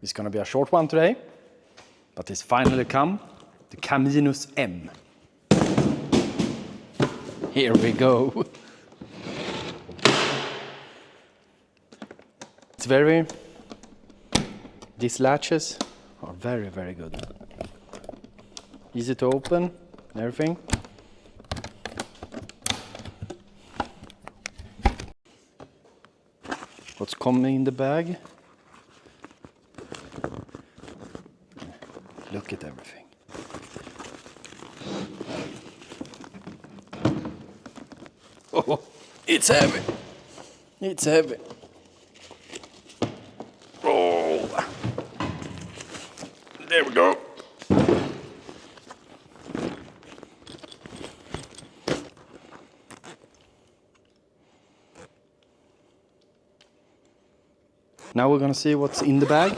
It's gonna be a short one today, but it's finally come, the Caminus M. Here we go. It's these latches are very, very good. Easy to open and everything. What's coming in the bag? Look at everything. Oh, it's heavy. It's heavy. Oh, there we go. Now we're gonna see what's in the bag.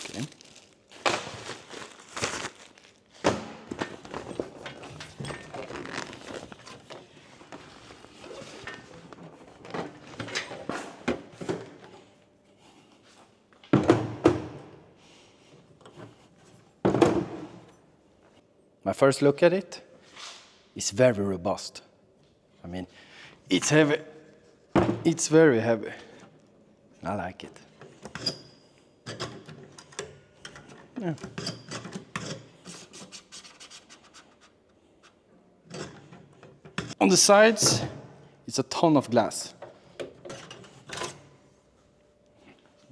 Okay. My first look at it is very robust. I mean, it's heavy. It's very heavy. I like it. Yeah. On the sides, it's a ton of glass.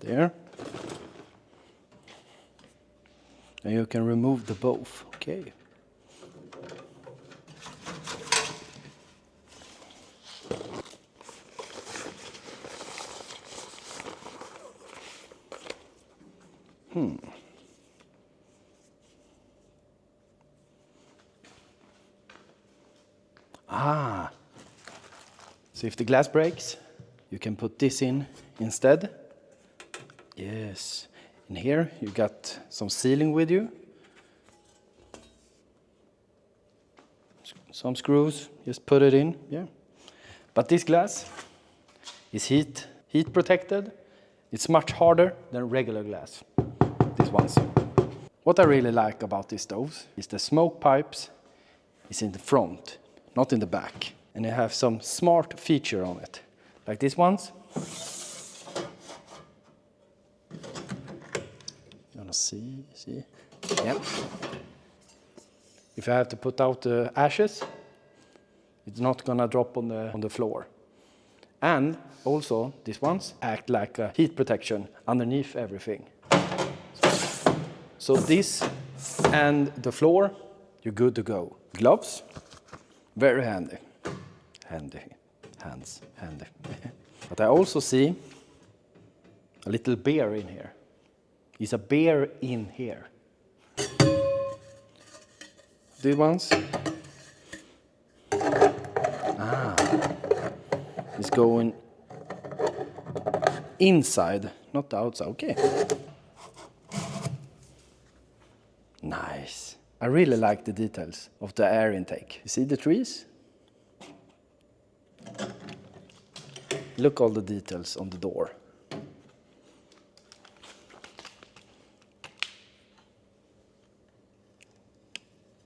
There. And you can remove the both. Okay. So if the glass breaks, you can put this in instead. Yes. And here you got some sealing with you. Some screws, just put it in, yeah. But this glass is heat protected. It's much harder than regular glass, these ones. What I really like about these stoves is the smoke pipes is in the front, not in the back. And they have some smart feature on it, like these ones. You wanna see? Yeah. If I have to put out the ashes, it's not gonna drop on the floor. And also, these ones act like a heat protection underneath everything. So this and the floor, you're good to go. Gloves, very handy. Hands. But I also see a little bear in here. Is a bear in here? These ones? It's going inside, not outside. Okay. Nice. I really like the details of the air intake. You see the trees? Look all the details on the door.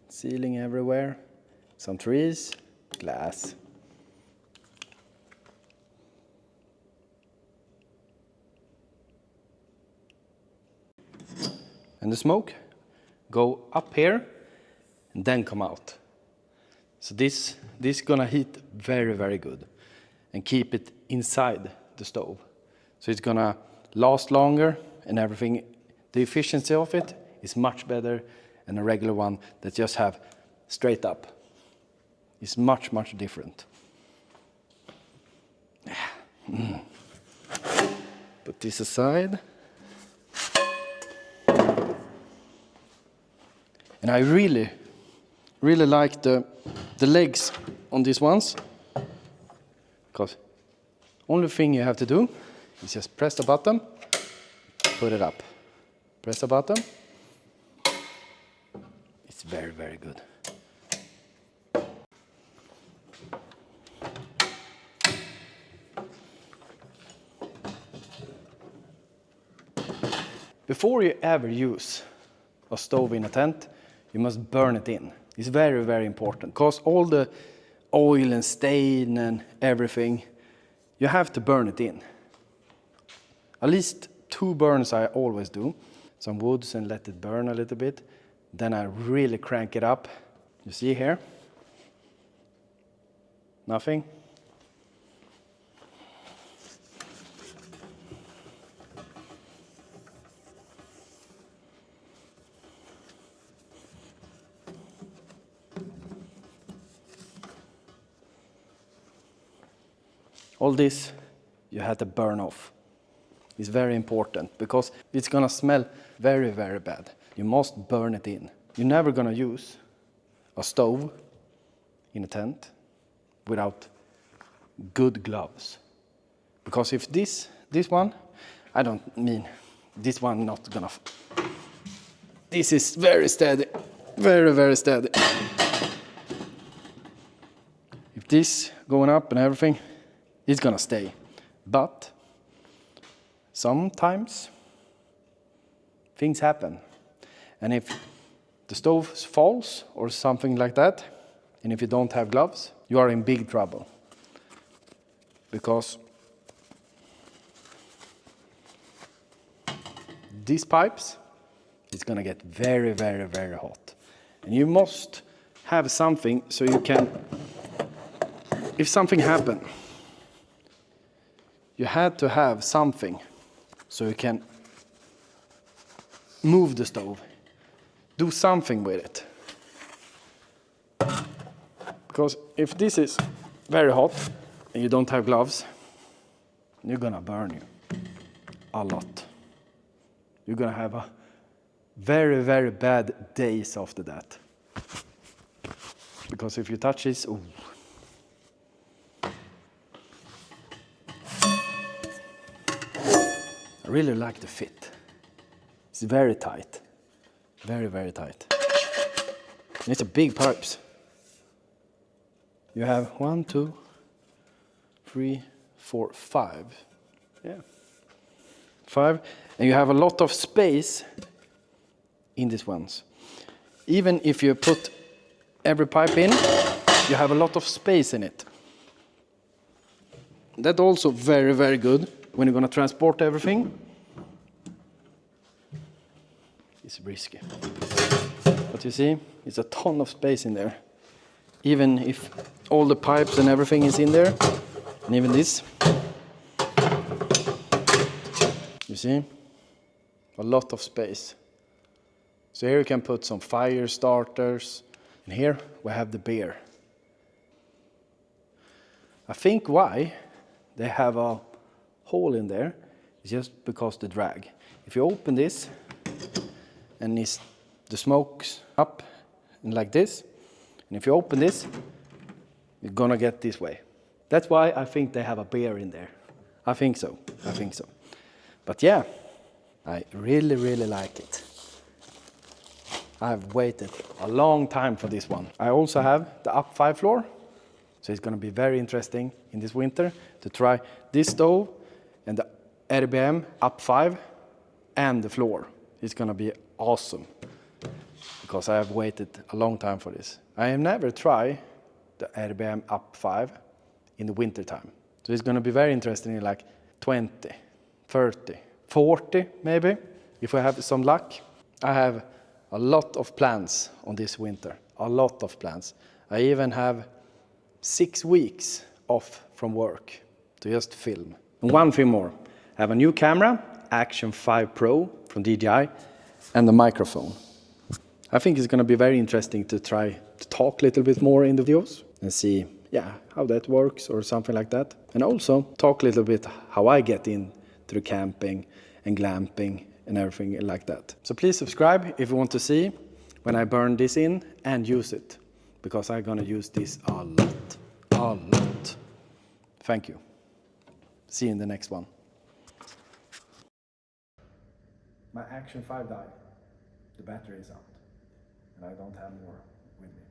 Ceiling everywhere. Some trees, glass. And the smoke go up here and then come out. So this gonna heat very, very good and keep it inside the stove. So it's gonna last longer and everything. The efficiency of it is much better than a regular one that just have straight up. It's much, much different. Put this aside. And I really like the legs on these ones, because only thing you have to do is just press the button, put it up. Press the button. It's very, very good. Before you ever use a stove in a tent, you must burn it in. It's very, very important because all the oil and stain and everything, you have to burn it in. At least 2 burns I always do. Some woods and let it burn a little bit. Then I really crank it up. You see here? Nothing. All this you have to burn off. It's very important because it's gonna smell very, very bad. You must burn it in. You're never gonna use a stove in a tent without good gloves. Because if this one, I don't mean this one not gonna, this is very steady, very, very steady. If this going up and everything, it's gonna stay. But sometimes things happen. And if the stove falls or something like that, and if you don't have gloves, you are in big trouble. Because these pipes, it's gonna get very, very, very hot. And you must have something so you can, if something happens, you had to have something so you can move the stove, do something with it. Because if this is very hot and you don't have gloves, you're gonna burn you a lot. You're gonna have a very, very bad days after that. Because if you touch this, ooh. I really like the fit. It's very tight. Very, very tight. And it's a big pipes. You have 1, 2, 3, 4, 5. Yeah. 5. And you have a lot of space in these ones. Even if you put every pipe in, you have a lot of space in it. That's also very, very good when you're going to transport everything. It's risky. But you see, it's a ton of space in there. Even if all the pipes and everything is in there, and even this. You see? A lot of space. So here you can put some fire starters. And here we have the beer. I think why they have a hole in there is just because the drag. If you open this and the smoke's up and like this, and if you open this, you're gonna get this way. That's why I think they have a beer in there. I think so. But yeah, I really, really like it. I've waited a long time for this one. I also have the up 5 floor. So it's gonna be very interesting in this winter to try this stove and the RBM up 5 and the floor. It's gonna be awesome because I have waited a long time for this. I have never tried the RBM up 5 in the winter time. So it's gonna be very interesting in like 20, 30, 40 maybe, if we have some luck. I have a lot of plans on this winter, a lot of plans. I even have 6 weeks off from work to just film. And one thing more, I have a new camera, Action 5 Pro from DJI, and the microphone. I think it's going to be very interesting to try to talk a little bit more in the videos and see, how that works or something like that. And also talk a little bit how I get into the camping and glamping and everything like that. So please subscribe if you want to see when I burn this in and use it, because I'm going to use this a lot. Thank you. See you in the next one. My Action 5 died. The battery is out. And I don't have more with me.